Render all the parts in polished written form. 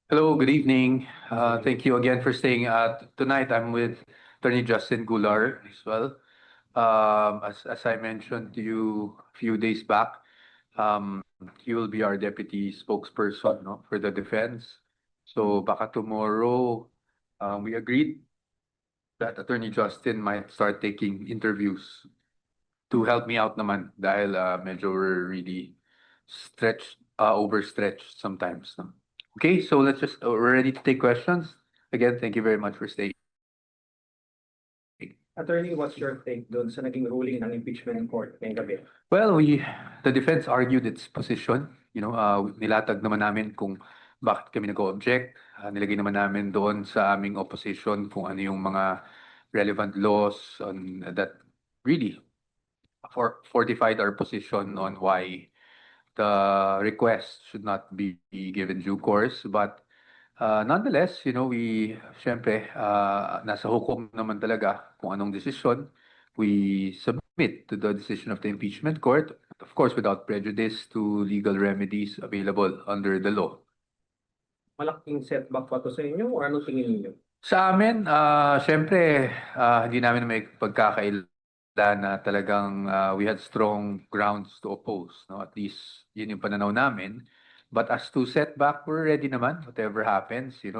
Hello, good evening. Thank you again for staying. Tonight, I'm with Attorney Justin Goulart as well. As I mentioned to you a few days back, he will be our deputy spokesperson, no, for the defense. So baka tomorrow, we agreed that Attorney Justin might start taking interviews to help me out naman dahil medyo we're really overstretched sometimes. No? Okay, so we're ready to take questions. Again, thank you very much for staying. Attorney, what's your take doon sa naging ruling ng impeachment court ngayong gabi? Well, the defense argued its position. Nilatag naman namin kung bakit kami nag-object. Nilagay naman namin doon sa aming opposition kung ano yung mga relevant laws on that really fortified our position on why the request should not be given due course. But nonetheless, syempre, nasa hukom naman talaga kung anong desisyon. We submit to the decision of the impeachment court, of course, without prejudice to legal remedies available under the law. Malaking setback pa to sa inyo o ano tingin niyo? Sa amin, syempre, hindi namin may pagkakailan na talagang we had strong grounds to oppose. No? At least yun yung pananaw namin. But as to setback, we're ready naman, whatever happens. The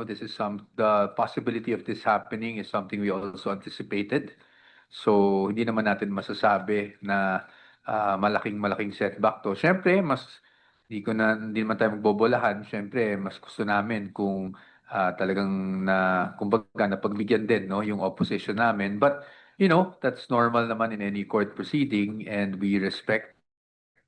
possibility of this happening is something we also anticipated. So, hindi naman natin masasabi na malaking setback to. Syempre, hindi naman tayo magbobolahan. Syempre, mas gusto namin kung talagang kumbaga, napagbigyan din, no, yung opposition namin. But, that's normal naman in any court proceeding, and we respect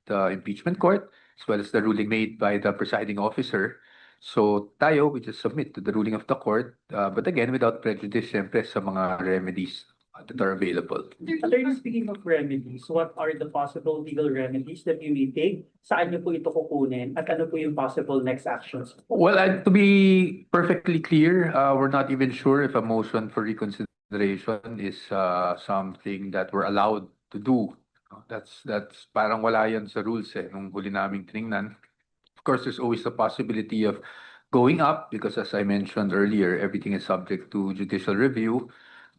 the impeachment court as well as the ruling made by the presiding officer. So we just submit to the ruling of the court, but again, without prejudice, syempre, sa mga remedies that are available. Attorney, speaking of remedies, what are the possible legal remedies that you may take? Saan niyo po ito kukunin? At ano po yung possible next actions? Well, to be perfectly clear, we're not even sure if a motion for reconsideration is something that we're allowed to do. That's parang wala yan sa rules nung huli naming tiningnan. Of course, there's always the possibility of going up because, as I mentioned earlier, everything is subject to judicial review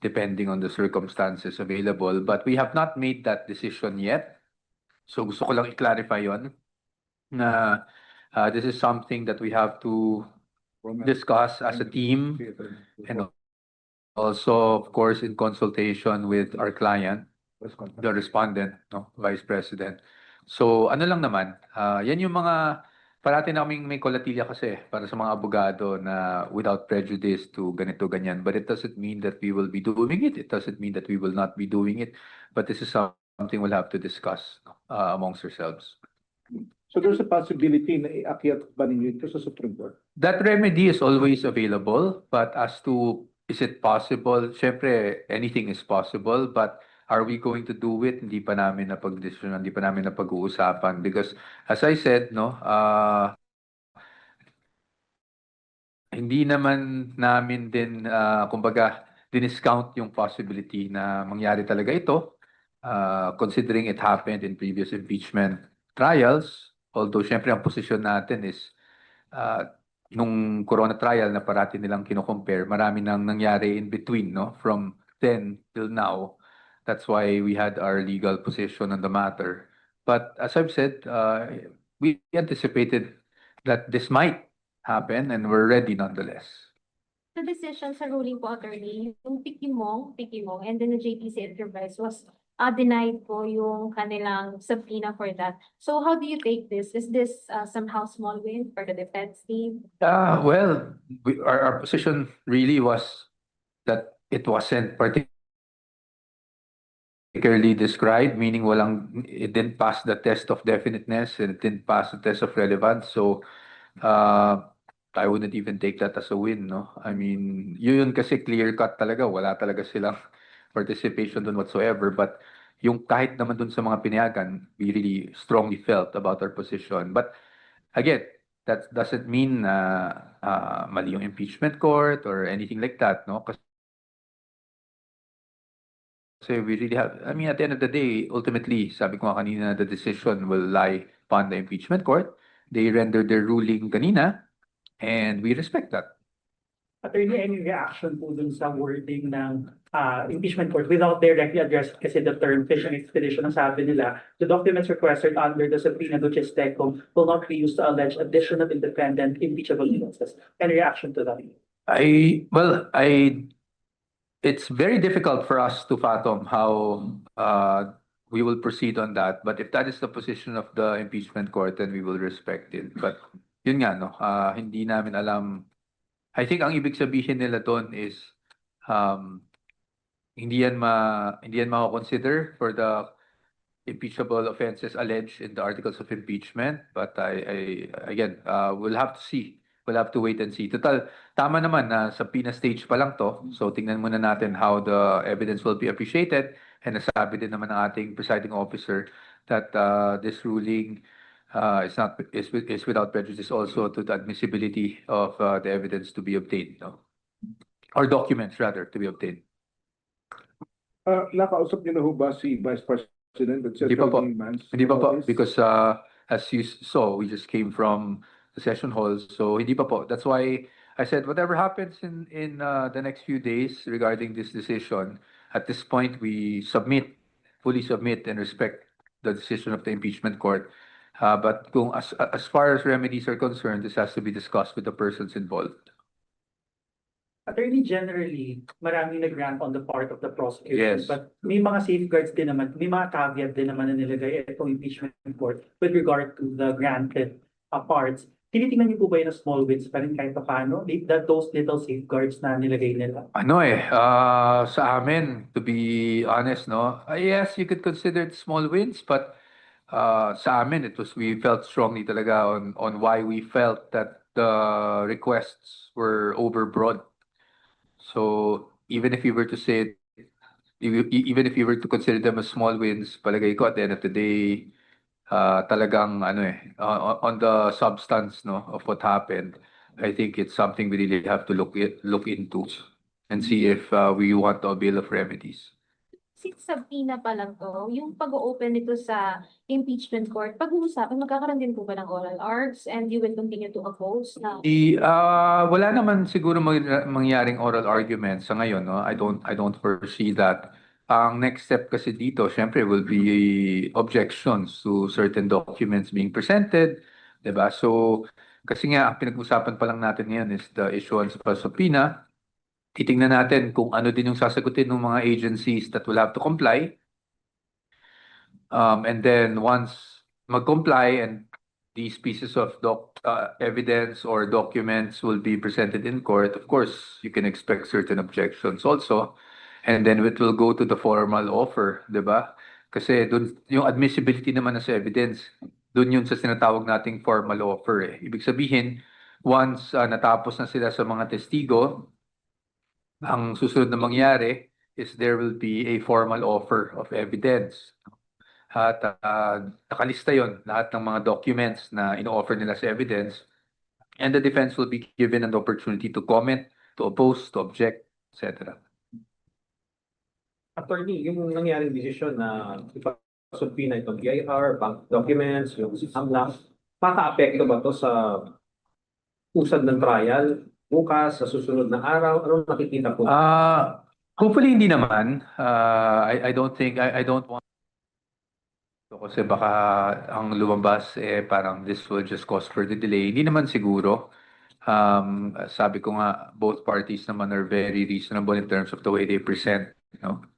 depending on the circumstances available. But we have not made that decision yet. So gusto ko lang i-clarify yon na this is something that we have to discuss as a team and also, of course, in consultation with our client, the respondent, no, Vice President. So ano lang naman, yan yung mga parati na kaming may kolatilya kasi para sa mga abogado na without prejudice to ganito ganyan. But it doesn't mean that we will be doing it. It doesn't mean that we will not be doing it. But this is something we'll have to discuss amongst ourselves. So there's a possibility na iakyat ba ninyo ito sa Supreme Court? That remedy is always available, but as to is it possible, syempre anything is possible, but are we going to do it? Hindi pa namin napag-desisyonan, hindi pa namin napag-uusapan because as I said, no, hindi naman namin din kumbaga diniscount yung possibility na mangyari talaga ito, considering it happened in previous impeachment trials. Although syempre ang posisyon natin is nung corona trial na parati nilang kino-compare, marami nang nangyari in between, no? From then till now. That's why we had our legal position on the matter. But as I've said, we anticipated that this might happen and we're ready nonetheless. The decision sa ruling po, attorney, yung Pikimong, and then the JTC Enterprise was denied po yung kanilang subpoena for that. So how do you take this? Is this somehow small win for the defense team? Well, our position really was that it wasn't particularly described, meaning it didn't pass the test of definiteness and it didn't pass the test of relevance. So I wouldn't even take that as a win, no? I mean, yun kasi clear cut talaga, wala talaga silang participation dun whatsoever. But yung kahit naman dun sa mga pinayagan, we really strongly felt about our position. But again, that doesn't mean mali yung impeachment court or anything like that, no? Kasi we really have, I mean, at the end of the day, ultimately, sabi ko nga kanina, the decision will lie upon the impeachment court. They rendered their ruling kanina. and we respect that. Attorney, any reaction po dun sa wording ng impeachment court without directly addressing kasi the term fishing expedition, ang sabi nila, the documents requested under the subpoena which is TECOM will not be used to allege additional independent impeachable offenses. Any reaction to that? It's very difficult for us to fathom how we will proceed on that. But if that is the position of the impeachment court, then we will respect it. But yun nga, no, hindi namin alam. I think ang ibig sabihin nila doon is hindi yan mako-consider for the impeachable offenses alleged in the articles of impeachment. But again, we'll have to see. We'll have to wait and see. Total, tama naman na sa PINA stage pa lang to. So tingnan muna natin how the evidence will be appreciated. And nasabi din naman ng ating presiding officer that this ruling is without prejudice also to the admissibility of the evidence to be obtained, no? Or documents rather to be obtained. Nakausap niyo na ho ba si Vice President at Hindi pa po. Senator Mans? Hindi pa po because as you saw, we just came from the session hall, so hindi pa po. That's why I said whatever happens in the next few days regarding this decision, at this point we fully submit and respect the decision of the impeachment court. But kung as far as remedies are concerned, this has to be discussed with the persons involved. Attorney, generally, maraming nag-grant on the part of the prosecution. Yes. But may mga safeguards din naman, may mga caveat din naman na nilagay itong impeachment court with regard to the granted parts. Tinitingnan niyo po ba yun na small wins pa rin kahit pa paano? Those little safeguards na nilagay nila? Sa amin, to be honest, no, yes, you could consider it small wins, but sa amin, we felt strongly talaga on why we felt that the requests were overbroad. So even if you were to say, even if you were to consider them as small wins, palagay ko at the end of the day, talagang on the substance, no, of what happened, I think it's something we really have to look into and see if we want to avail of remedies. Since subpoena pa lang to, yung pag-open nito sa impeachment court, pag-uusapan, magkakaroon din po ba ng oral args and you will continue to oppose na? Wala naman siguro mangyaring oral argument sa ngayon, no? I don't foresee that. Ang next step kasi dito, syempre, will be objections to certain documents being presented, 'di ba? So, kasi nga, ang pinag-usapan pa lang natin ngayon is the issuance of a subpoena. Titingnan natin kung ano din yung sasagutin ng mga agencies that will have to comply. And then once mag-comply and these pieces of evidence or documents will be presented in court, of course, you can expect certain objections also. And then it will go to the formal offer, di ba? Kasi dun, yung admissibility naman sa evidence, dun yun sa sinatawag nating formal offer. Ibig sabihin, once natapos na sila sa mga testigo, ang susunod na mangyari is there will be a formal offer of evidence. At nakalista yon lahat ng mga documents na ino-offer nila sa evidence, and the defense will be given an opportunity to comment, to oppose, to object, etc. Attorney, yung nangyaring desisyon na ipasubpina itong BIR, bank documents, yung AMLAC, maka-apekto ba to sa usad ng trial bukas, sa susunod na araw? Anong nakikita po? Hopefully hindi naman. I don't think, I don't want kasi baka ang lumabas parang this will just cause further delay. Hindi naman siguro. Sabi ko nga, both parties naman are very reasonable in terms of the way they present,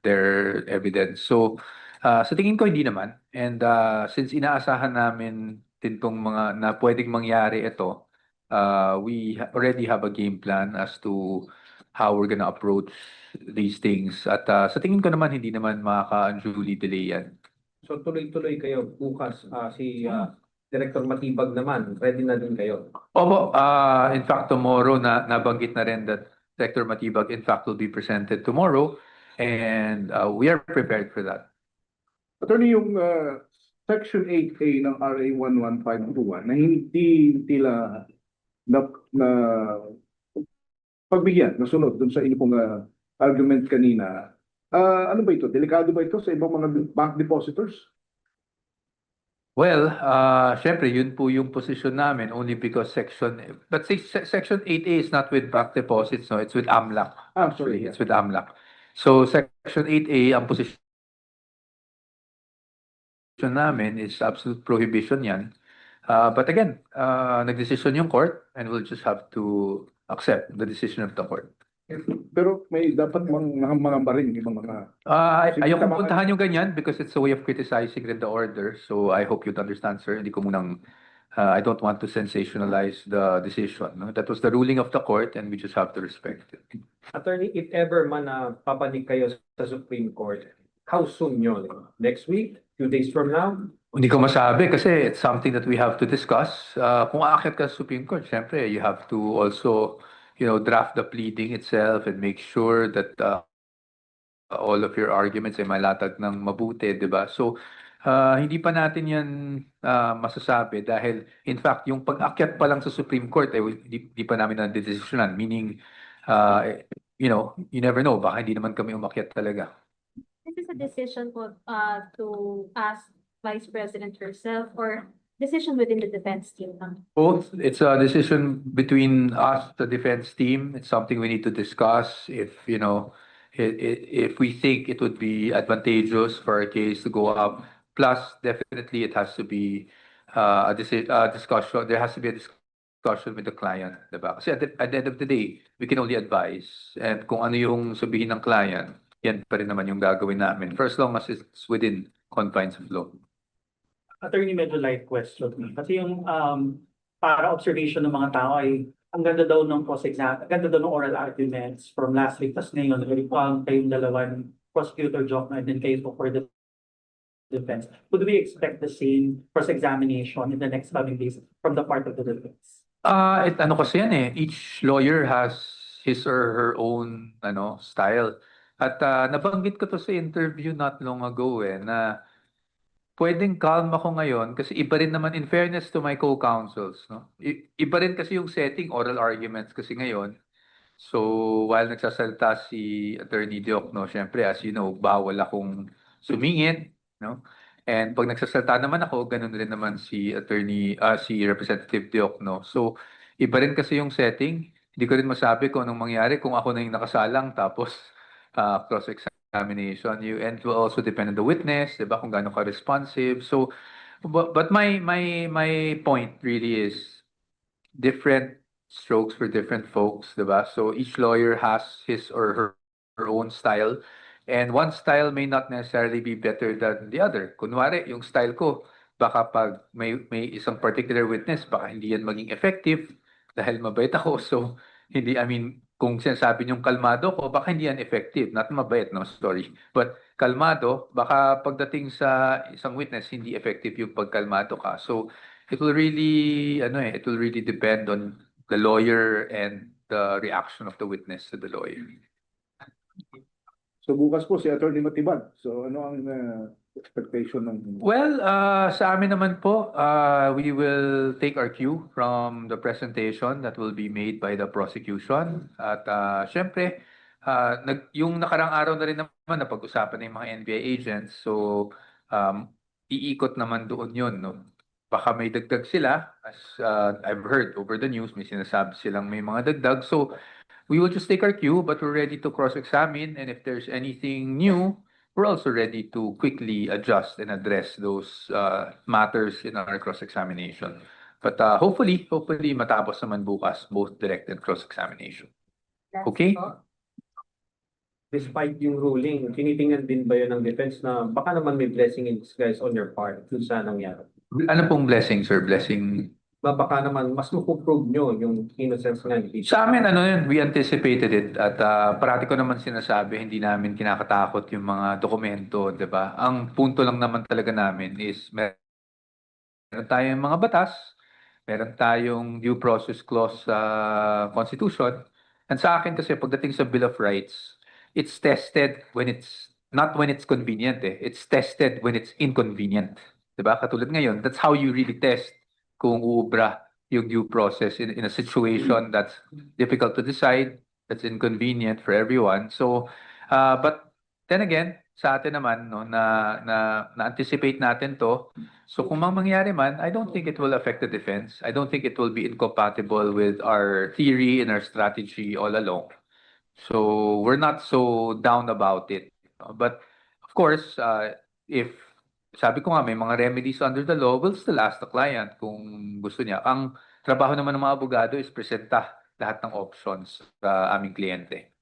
their evidence. So, sa tingin ko hindi naman. And since inaasahan namin din tong mga na pwedeng mangyari ito, we already have a game plan as to how we're gonna approach these things. At sa tingin ko naman, hindi naman makaka-unduly delay yan. So tuloy-tuloy kayo bukas. Si Director Matibag naman, ready na din kayo? Opo, in fact, tomorrow nabanggit na rin that Director Matibag in fact will be presented tomorrow. And we are prepared for that. Attorney, yung Section 8A ng RA 11521 na hindi nila na pagbigyan, nasunod dun sa inyo pong argument kanina. Ano ba ito? Delikado ba ito sa ibang mga bank depositors? Well, syempre yun po yung position namin only because Section 8A is not with bank deposits, no, it's with AMLAC. Sorry. It's with AMLAC. So Section 8A, ang position namin is absolute prohibition yan. But again, nagdesisyon yung court and we'll just have to accept the decision of the court. Pero may dapat mga rin ibang mga... Sige, Ayokong tama ka. puntahan yung ganyan because it's a way of criticizing rin the order. So I hope you'd understand, sir. Hindi ko munang, I don't want to sensationalize the decision. No? That was the ruling of the court and we just have to respect it. Attorney, if ever man na papanig kayo sa Supreme Court, how soon yun? Next week? Few days from now? Hindi ko masabi kasi it's something that we have to discuss. Kung aakyat ka sa Supreme Court, syempre you have to also, draft the pleading itself and make sure that all of your arguments ay malatag ng mabuti, di ba? So, hindi pa natin yan masasabi dahil in fact, yung pag-akyat pa lang sa Supreme Court ay hindi pa namin na-desisyonan. Meaning, you never know, baka hindi naman kami umakyat talaga. This is a decision to ask Vice President herself or decision within the defense team lang? Both. It's a decision between us, the defense team. It's something we need to discuss if we think it would be advantageous for our case to go up. Plus, definitely it has to be a discussion. There has to be a discussion with the client, diba? Kasi at the end of the day, we can only advise. And kung ano yung sabihin ng client, yan pa rin naman yung gagawin namin. For as long as it's within confines of law. Attorney, medyo light question. Kasi yung para observation ng mga tao ay ang ganda daw ng ang ganda daw ng oral arguments from last week. Tapos ngayon, kayong dalawan, Prosecutor Jokno and then kayo po for the defense. Would we expect the same cross-examination in the next coming days from the part of the defense? Ano kasi yan eh, each lawyer has his or her own style. At nabanggit ko to sa interview not long ago na pwedeng calm ako ngayon kasi iba rin naman in fairness to my co-counsels, no? Iba rin kasi yung setting, oral arguments kasi ngayon. So while nagsasalita si Attorney Diok, no, syempre as you know, bawal akong sumingit, no? And pag nagsasalita naman ako, ganun rin naman si Representative Diok, no? So iba rin kasi yung setting. Hindi ko rin masabi kung anong mangyari kung ako na yung nakasalang tapos cross-examination. And it will also depend on the witness, diba, kung gaano ka responsive. So, but my point really is different strokes for different folks, diba? So each lawyer has his or her own style. And one style may not necessarily be better than the other. Kunwari, yung style ko, baka pag may isang particular witness, baka hindi yan maging effective dahil mabait ako. So, kung sinasabi niyong kalmado ko, baka hindi yan effective. Not mabait, no, sorry. But kalmado, baka pagdating sa isang witness, hindi effective yung pagkalmado ka. So, it will really depend on the lawyer and the reaction of the witness to the lawyer. So bukas po si Attorney Matibag. So ano ang expectation ng... Well, sa amin naman po, we will take our cue from the presentation that will be made by the prosecution. At syempre, yung nakarang araw na rin naman na pag-usapan ng mga NBI agents. So, iikot naman doon yun. No? Baka may dagdag sila. As I've heard over the news, may sinasabi silang may mga dagdag. So, we will just take our cue, but we're ready to cross-examine. And if there's anything new, we're also ready to quickly adjust and address those matters in our cross-examination. But hopefully matapos naman bukas, both direct and cross-examination. Okay? Despite yung ruling, tinitingnan din ba yun ng defense na baka naman may blessing in disguise on your part dun sa nangyari? Ano pong blessing, sir? Blessing? Baka naman mas mapuprove nyo yung innocence nga ni Peter. Sa amin, we anticipated it at parati ko naman sinasabi, hindi namin kinakatakot yung mga dokumento, di ba? Ang punto lang naman talaga namin is meron tayong mga batas, meron tayong due process clause sa Constitution, and sa akin kasi pagdating sa Bill of Rights, it's tested not when it's convenient it's tested when it's inconvenient. Di ba? Katulad ngayon, that's how you really test kung uubra yung due process in a situation that's difficult to decide, that's inconvenient for everyone. So, but then again, sa atin naman no na anticipate natin to. So kung mangyari man, I don't think it will affect the defense. I don't think it will be incompatible with our theory and our strategy all along. So we're not so down about it. But of course, if sabi ko nga may mga remedies under the law, we'll still ask the client kung gusto niya. Ang trabaho naman ng mga abogado is presenta lahat ng options sa aming kliyente.